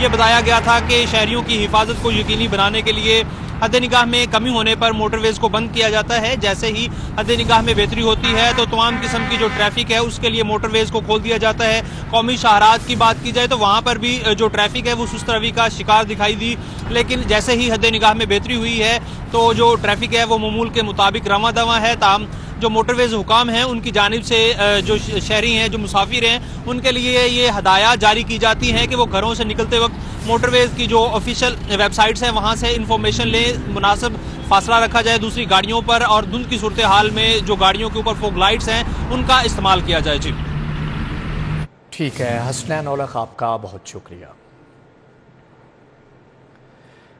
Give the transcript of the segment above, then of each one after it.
یہ بتایا گیا تھا کہ شہریوں کی حفاظت کو یقینی بنانے کے لیے حد نگاہ میں کمی ہونے پر موٹر ویز کو بند کیا جاتا ہے. جیسے ہی حد نگاہ میں بہتری ہوتی ہے تو تمام قسم کی جو ٹریفک ہے اس کے لیے موٹر ویز کو کھول دیا جاتا ہے. قومی شاہراہات کی بات کی جائے تو وہاں پر بھی جو ٹریفک ہے وہ سست روی کا شکار دکھائی دی, لیکن جیسے ہی حد نگاہ میں بہتری ہوئی ہے تو جو ٹریفک ہے وہ معمول کے مطابق رواں دواں ہے. تاہم جو موٹر ویز حکام ہیں ان کی جانب سے جو شہری ہیں, جو مسافر ہیں, ان کے لیے یہ ہدایات جاری کی جاتی ہیں کہ وہ گھروں سے نکلتے وقت موٹر ویز کی جو آفیشیل ویب سائٹس ہیں وہاں سے انفارمیشن لیں, مناسب فاصلہ رکھا جائے دوسری گاڑیوں پر, اور دھند کی صورتحال میں جو گاڑیوں کے اوپر فوگ لائٹس ہیں ان کا استعمال کیا جائے. جی ٹھیک ہے حسنین اولق, آپ کا بہت شکریہ.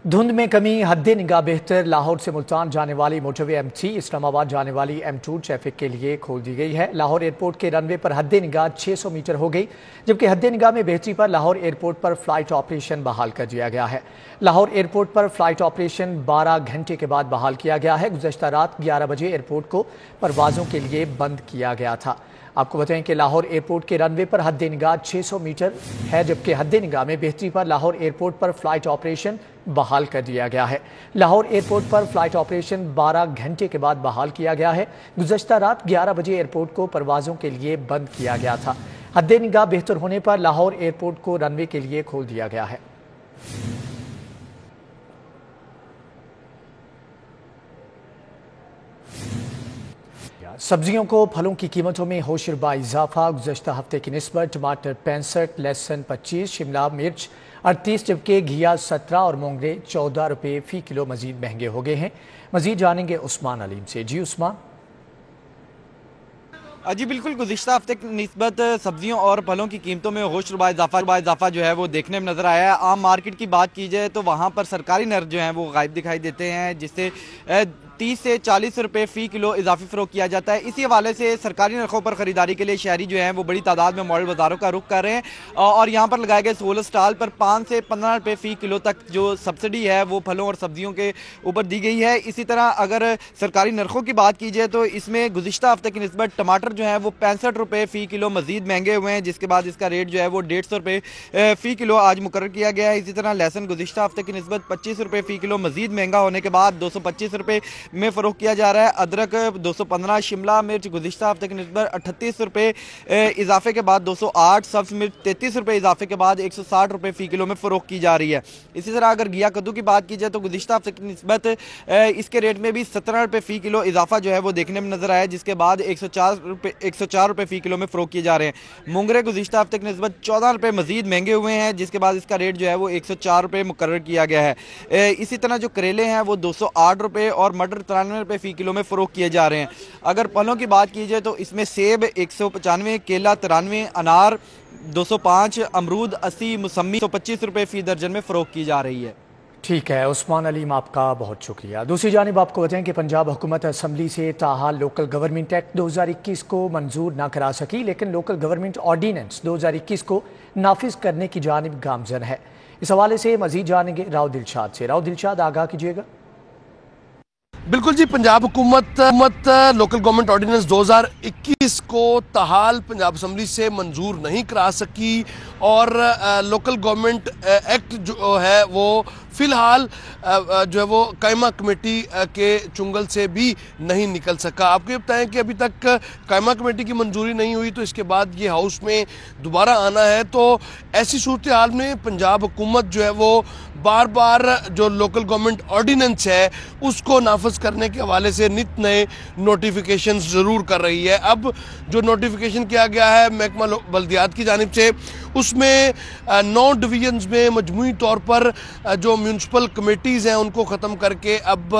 دھند میں کمی, حد نگاہ بہتر. لاہور سے ملتان جانے والی موٹر وے M3 اسلام آباد جانے والی M2 ٹریفک کے لیے کھول دی گئی ہے. لاہور ایئرپورٹ کے رن وے پر حد نگاہ 600 میٹر ہو گئی, جبکہ حد نگاہ میں بہتری پر لاہور ایئرپورٹ پر فلائٹ آپریشن بحال کر دیا گیا ہے. لاہور ایئرپورٹ پر فلائٹ آپریشن 12 گھنٹے کے بعد بحال کیا گیا ہے. گزشتہ رات 11 بجے ایئرپورٹ کو پروازوں کے لیے بند کیا گیا تھا. آپ کو بتائیں کہ لاہور ایئرپورٹ کے رن وے پر حد نگاہ 600 میٹر ہے, جبکہ حد نگاہ میں بہتری پر لاہور ایئرپورٹ پر فلائٹ آپریشن بحال کر دیا گیا ہے. لاہور ایئرپورٹ پر فلائٹ آپریشن 12 گھنٹے کے بعد بحال کیا گیا ہے. گزشتہ رات 11 بجے ایئرپورٹ کو پروازوں کے لیے بند کیا گیا تھا. حد نگاہ بہتر ہونے پر لاہور ایئرپورٹ کو رن وے کے لیے کھول دیا گیا ہے. سبزیوں کو پھلوں کی قیمتوں میں ہوشربا اضافہ. گزشتہ ہفتے کی نسبت ٹماٹر 65, لہسن 25, شملہ مرچ 38, جبکہ گھیا 17 اور مونگرے 14 روپے فی کلو مزید مہنگے ہو گئے ہیں. مزید جانیں گے عثمان علیم سے. جی عثمان. جی بالکل, گزشتہ ہفتے کی نسبت سبزیوں اور پھلوں کی قیمتوں میں ہوشربا اضافہ جو ہے وہ دیکھنے میں نظر آیا ہے. عام مارکیٹ کی بات کی جائے تو وہاں پر سرکاری نرخ جو ہیں وہ غائب دکھائی دیتے ہیں, جس سے 30 سے 40 روپے فی کلو اضافی فروخت کیا جاتا ہے. اسی حوالے سے سرکاری نرخوں پر خریداری کے لیے شہری جو ہیں وہ بڑی تعداد میں ماڈل بازاروں کا رخ کر رہے ہیں, اور یہاں پر لگائے گئے سہولت سٹال پر 5 سے 15 روپے فی کلو تک جو سبسڈی ہے وہ پھلوں اور سبزیوں کے اوپر دی گئی ہے. اسی طرح اگر سرکاری نرخوں کی بات کی جائے تو اس میں گزشتہ ہفتے کی نسبت ٹماٹر جو ہے وہ 65 روپے فی کلو مزید مہنگے ہوئے ہیں, جس کے بعد اس کا ریٹ جو ہے وہ 150 روپے فی کلو آج مقرر کیا گیا ہے. اسی طرح لہسن گزشتہ ہفتے کی نسبت 25 روپے فی کلو مزید مہنگا ہونے کے بعد 225 روپے میں فروخت کیا جا رہا ہے. ادرک 215, شملہ مرچ گزشتہ ہفتے کی نسبت 38 روپے اضافے کے بعد 208, سبز مرچ 33 روپے اضافے کے بعد 160 روپے فی کلو میں فروخت کی جا رہی ہے. اسی طرح اگر گھیا کدو کی بات کی جائے تو گزشتہ ہفتے کی نسبت اس کے ریٹ میں بھی 17 روپے فی کلو اضافہ جو ہے وہ دیکھنے میں نظر آیا, جس کے بعد 104 روپے فی کلو میں فروخت کیے جا رہے ہیں. مونگرے گزشتہ ہفتے کی نسبت 14 روپے مزید مہنگے ہوئے ہیں, جس کے بعد اس کا ریٹ جو ہے وہ 104 روپے مقرر کیا گیا ہے. اسی طرح جو کریلے ہیں وہ 208 روپے اور مٹر 93 روپے فی کلو میں فروخت کیے جا رہے ہیں. اگر پھلوں کی بات کی جائے تو اس میں سیب 195, کیلا 93, انار 205, امرود 80, موسمی 125 روپے فی درجن میں فروخت کی جا رہی ہے. ٹھیک ہے عثمان علیم, آپ کا بہت شکریہ. دوسری جانب آپ کو بتائیں کہ پنجاب حکومت اسمبلی سے تاحال لوکل گورنمنٹ ایکٹ 2021 کو منظور نہ کرا سکی, لیکن لوکل گورنمنٹ آرڈیننس 2021 کو نافذ کرنے کی جانب گامزن ہے. اس حوالے سے مزید جانیں گے راؤ دلشاد سے. راؤ دلشاد, آگاہ کیجیے گا. بالکل جی, پنجاب حکومت لوکل گورنمنٹ آرڈیننس 2021 کو تاحال پنجاب اسمبلی سے منظور نہیں کرا سکی, اور لوکل گورنمنٹ ایکٹ جو ہے وہ فی الحال جو ہے وہ قائمہ کمیٹی کے چنگل سے بھی نہیں نکل سکا. آپ کو یہ بتائیں کہ ابھی تک قائمہ کمیٹی کی منظوری نہیں ہوئی, تو اس کے بعد یہ ہاؤس میں دوبارہ آنا ہے. تو ایسی صورتحال میں پنجاب حکومت جو ہے وہ بار بار جو لوکل گورنمنٹ آرڈیننس ہے اس کو نافذ کرنے کے حوالے سے نت نئے نوٹیفیکیشنز ضرور کر رہی ہے. اب جو نوٹیفیکیشن کیا گیا ہے محکمہ بلدیات کی جانب سے, اس میں 9 ڈویژنز میں مجموعی طور پر جو میونسپل کمیٹیز ہیں ان کو ختم کر کے اب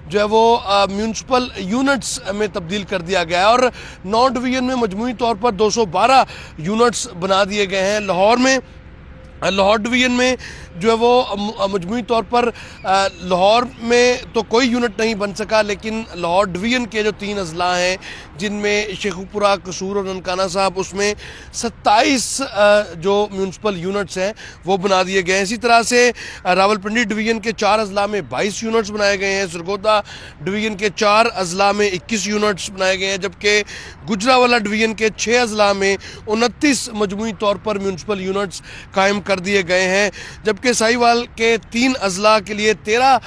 جو ہے وہ میونسپل یونٹس میں تبدیل کر دیا گیا ہے, اور 9 ڈویژن میں مجموعی طور پر 212 یونٹس بنا دیے گئے ہیں. لاہور ڈویژن میں جو ہے وہ مجموعی طور پر لاہور میں تو کوئی یونٹ نہیں بن سکا, لیکن لاہور ڈویژن کے جو 3 اضلاع ہیں جن میں شیخوپورہ, قصور اور ننکانہ صاحب, اس میں 27 جو میونسپل یونٹس ہیں وہ بنا دیے گئے ہیں. اسی طرح سے راولپنڈی ڈویژن کے 4 اضلاع میں 22 یونٹس بنائے گئے ہیں. سرگودا ڈویژن کے 4 اضلاع میں 21 یونٹس بنائے گئے ہیں, جبکہ گجرانوالہ ڈویژن کے 6 اضلاع میں 29 مجموعی طور پر میونسپل یونٹس قائم کر کر دیے گئے ہیں، جبکہ ساہیوال کے 3 اضلاع کے لیے 13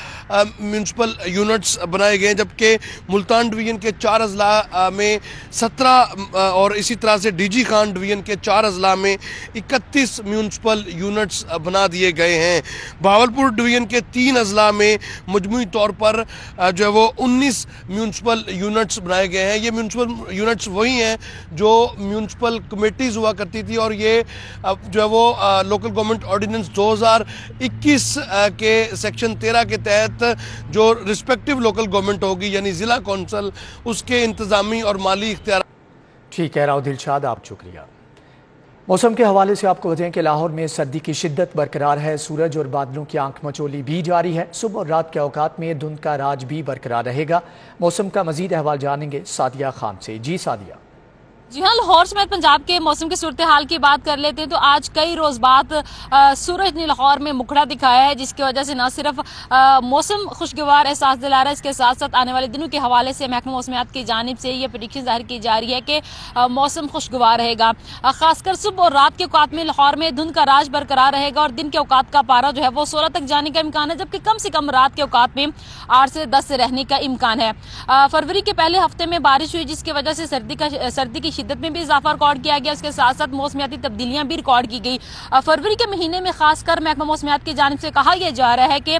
میونسپل یونٹس بنائے گئے ہیں، جبکہ ملتان ڈویژن کے 4 اضلاع میں 17 اور اسی طرح سے ڈی جی خان ڈویژن کے 4 اضلاع میں 31 میونسپل یونٹس بنا دیے گئے ہیں۔ بہاولپور ڈویژن کے 3 اضلاع میں مجموعی طور پر جو ہے وہ 19 میونسپل یونٹس بنائے گئے ہیں۔ یہ میونسپل یونٹس وہی ہیں جو میونسپل کمیٹیز ہوا کرتی تھی، اور یہ جو ہے وہ لوکل گورنمنٹ آرڈیننس 2021 کے سیکشن 13 کے تحت جو رسپیکٹیو لوکل گورنمنٹ ہوگی یعنی ضلع کونسل، اس کے انتظامی اور مالی اختیارات۔ ٹھیک ہے راؤ دلشاد، آپ شکریہ۔ موسم کے حوالے سے آپ کو بتائیں کہ لاہور میں سردی کی شدت برقرار ہے، سورج اور بادلوں کی آنکھ مچولی بھی جاری ہے۔ صبح اور رات کے اوقات میں دھند کا راج بھی برقرار رہے گا۔ موسم کا مزید احوال جانیں گے سعدیہ خان سے۔ جی سعدیہ۔ جی ہاں، لاہور سمیت پنجاب کے موسم کی صورتحال کی بات کر لیتے ہیں تو آج کئی روز بعد سورج نے لاہور میں مکھڑا دکھایا ہے، جس کی وجہ سے نہ صرف موسم خوشگوار احساس دلا رہا ہے، اس کے ساتھ ساتھ آنے والے دنوں کے حوالے سے محکمہ موسمیات کی جانب سے یہ پریڈکشن ظاہر کی جا رہی ہے کہ موسم خوشگوار رہے گا۔ خاص کر صبح اور رات کے اوقات میں لاہور میں دھند کا راج برقرار رہے گا، اور دن کے اوقات کا پارا جو ہے وہ 16 تک جانے کا امکان ہے، جبکہ کم سے کم رات کے اوقات میں 8 سے 10 رہنے کا امکان ہے۔ فروری کے پہلے ہفتے میں بارش ہوئی، جس کی وجہ سے سردی کی شدت میں بھی اضافہ ریکارڈ کیا گیا، اس کے ساتھ ساتھ موسمیاتی تبدیلیاں بھی ریکارڈ کی گئی۔ فروری کے مہینے میں خاص کر محکمہ موسمیات کی جانب سے کہا یہ جا رہا ہے کہ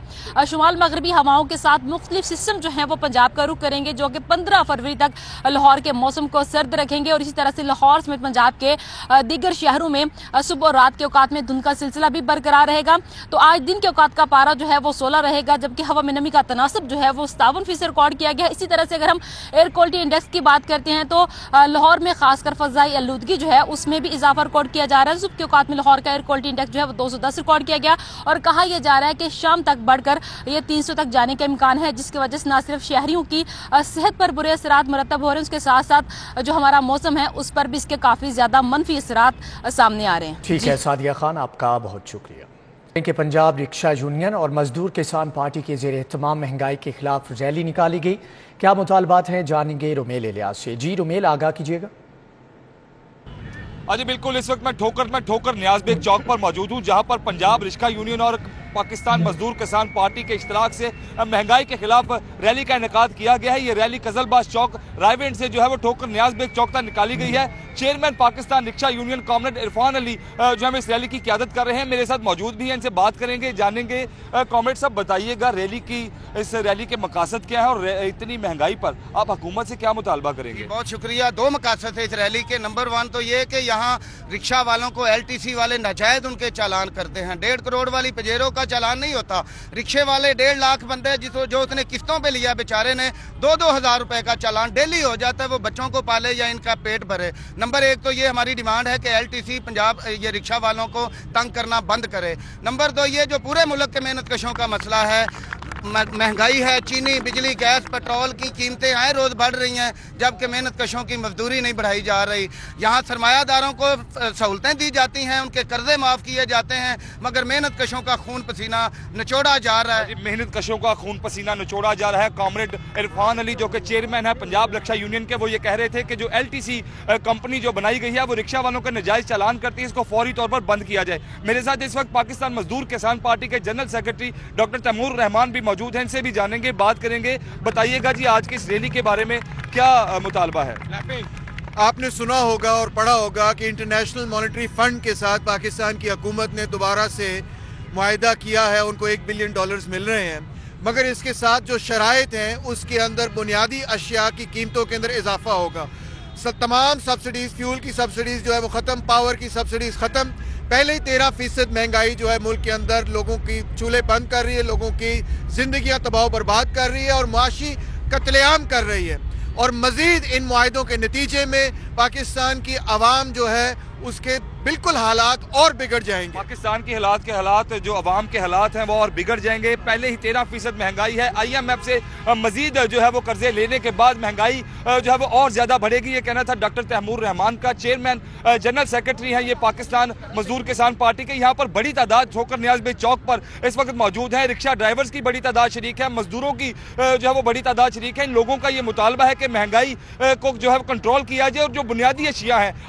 شمال مغربی ہواؤں کے ساتھ مختلف سسٹم جو ہیں وہ پنجاب کا رخ کریں گے، جو کہ 15 فروری تک لاہور کے موسم کو سرد رکھیں گے، اور اسی طرح سے لاہور سمیت پنجاب کے دیگر شہروں میں صبح اور رات کے اوقات میں دھند کا سلسلہ بھی برقرار رہے گا۔ تو آج دن کے اوقات کا پارا جو ہے وہ 16 رہے گا، جبکہ ہوا میں نمی کا تناسب جو ہے وہ 57% ریکارڈ کیا گیا۔ اسی طرح سے اگر ہم ایئر کوالٹی انڈیکس کی بات کرتے ہیں تو لاہور میں خاص کر فضائی آلودگی جو ہے اس میں بھی اضافہ ریکارڈ کیا جا رہا ہے۔ صبح کے اوقات میں لاہور کا ایئر کوالٹی انڈیکس جو ہے وہ 210 ریکارڈ کیا گیا، اور کہا یہ جا رہا ہے کہ شام تک بڑھ کر یہ 300 تک جانے کا امکان ہے، جس کی وجہ سے نہ صرف شہریوں کی صحت پر برے اثرات مرتب ہو رہے ہیں، اس کے ساتھ ساتھ جو ہمارا موسم ہے اس پر بھی اس کے کافی زیادہ منفی اثرات سامنے آ رہے ہیں۔ ٹھیک ہے سعدیہ خان، آپ کا بہت شکریہ۔ کہ پنجاب رکشہ یونین اور مزدور کسان پارٹی کے زیر اہتمام مہنگائی کے خلاف ریلی نکالی گئی، کیا مطالبات ہیں جانیں گے رومیل الیاس سے۔ جی رومیل، آگاہ کیجیے گا۔ جی بالکل، اس وقت میں ٹھوکر نیاز بیگ چوک پر موجود ہوں، جہاں پر پنجاب رکشہ یونین اور پاکستان مزدور کسان پارٹی کے اشتراک سے مہنگائی کے خلاف ریلی کا انعقاد کیا گیا ہے۔ یہ ریلی قزل باز چوک رائے وینڈ سے جو ہے وہ ٹھوکر نیاز بیگ چوک تک نکالی گئی ہے۔ چیئرمین پاکستان رکشہ یونین کامریڈ عرفان علی جو ہم اس ریلی کی قیادت کر رہے ہیں، میرے ساتھ موجود بھی ہیں، ان سے بات کریں گے، جانیں گے۔ کامریڈ صاحب بتائیے گا اس ریلی کے مقاصد کیا ہے، اور اتنی مہنگائی پر آپ حکومت سے کیا مطالبہ کریں گے؟ بہت شکریہ۔ 2 مقاصد ہے اس ریلی کے۔ نمبر 1 تو یہ کہ یہاں رکشہ والوں کو LTC والے ناجائز ان کے چالان کرتے ہیں۔ 1.5 کروڑ والی پجیرو کا چالان نہیں ہوتا، رکشے والے 1.5 لاکھ بندے جو اس نے قسطوں پہ لیا بیچارے نے 2-2 ہزار روپے کا چالان ڈیلی ہو جاتا ہے، وہ بچوں کو پالے یا ان کا پیٹ بھرے۔ نمبر 1 تو یہ ہماری ڈیمانڈ ہے کہ LTC پنجاب یہ رکشہ والوں کو تنگ کرنا بند کرے۔ نمبر 2 یہ جو پورے ملک کے محنت کشوں کا مسئلہ ہے، مہنگائی ہے، چینی، بجلی، گیس، پیٹرول کی قیمتیں آئے روز بڑھ رہی ہیں، جبکہ محنت کشوں کی مزدوری نہیں بڑھائی جا رہی۔ یہاں سرمایہ داروں کو سہولتیں دی جاتی ہیں، ان کے قرضے معاف کیے جاتے ہیں، مگر محنت کشوں کا خون پسینہ نچوڑا جا رہا ہے۔ محنت کشوں کا خون پسینہ نچوڑا جا رہا ہے۔ کامریڈ عرفان علی جو کہ چیئرمین ہے پنجاب رکشہ یونین کے، وہ یہ کہہ رہے تھے کہ جو LTC کمپنی جو بنائی گئی ہے وہ رکشہ والوں کا نجائز چالان کرتی ہے، اس کو فوری طور پر بند کیا جائے۔ میرے ساتھ اس وقت پاکستان مزدور کسان پارٹی کے جنرل سیکرٹری ڈاکٹر تیمور رحمان بھی موجود ہیں، ان سے بھی جانیں گے، بات کریں گے۔ بتائیے گا جی آج کی اس ریلی کے بارے میں کیا مطالبہ ہے؟ آپ نے سنا ہوگا اور پڑھا ہوگا کہ انٹرنیشنل مانیٹری فنڈ کے ساتھ پاکستان کی حکومت نے دوبارہ سے معاہدہ کیا ہے، ان کو $1 بلین مل رہے ہیں، مگر اس کے ساتھ جو شرائط ہیں اس کے اندر بنیادی اشیاء کی قیمتوں کے اندر اضافہ ہوگا۔ تمام سبسڈیز، فیول کی سبسڈیز جو ہے وہ ختم، پاور کی سبسڈیز ختم۔ پہلے ہی 13% مہنگائی جو ہے ملک کے اندر لوگوں کی چولہے بند کر رہی ہے، لوگوں کی زندگیاں تباہ و برباد کر رہی ہے اور معاشی قتل عام کر رہی ہے، اور مزید ان معاہدوں کے نتیجے میں پاکستان کی عوام جو ہے اس کے بالکل حالات اور بگڑ جائیں گے۔ پاکستان کی حالات جو عوام کے حالات ہیں وہ اور بگڑ جائیں گے۔ پہلے ہی 13% مہنگائی ہے، IMF سے مزید جو ہے وہ قرضے لینے کے بعد مہنگائی جو ہے وہ اور زیادہ بڑھے گی، یہ کہنا تھا ڈاکٹر تیمور رحمان کا۔ چیئرمین جنرل سیکرٹری ہیں یہ پاکستان مزدور کسان پارٹی کے۔ یہاں پر بڑی تعداد ٹھوکر نیاز بیگ چوک پر اس وقت موجود ہیں، رکشہ ڈرائیورز کی بڑی تعداد شریک ہے، مزدوروں کی جو ہے وہ بڑی تعداد شریک ہے۔ ان لوگوں کا یہ مطالبہ ہے کہ مہنگائی کو جو ہے کنٹرول کیا جائے، اور جو بنیادی اشیاء ہیں،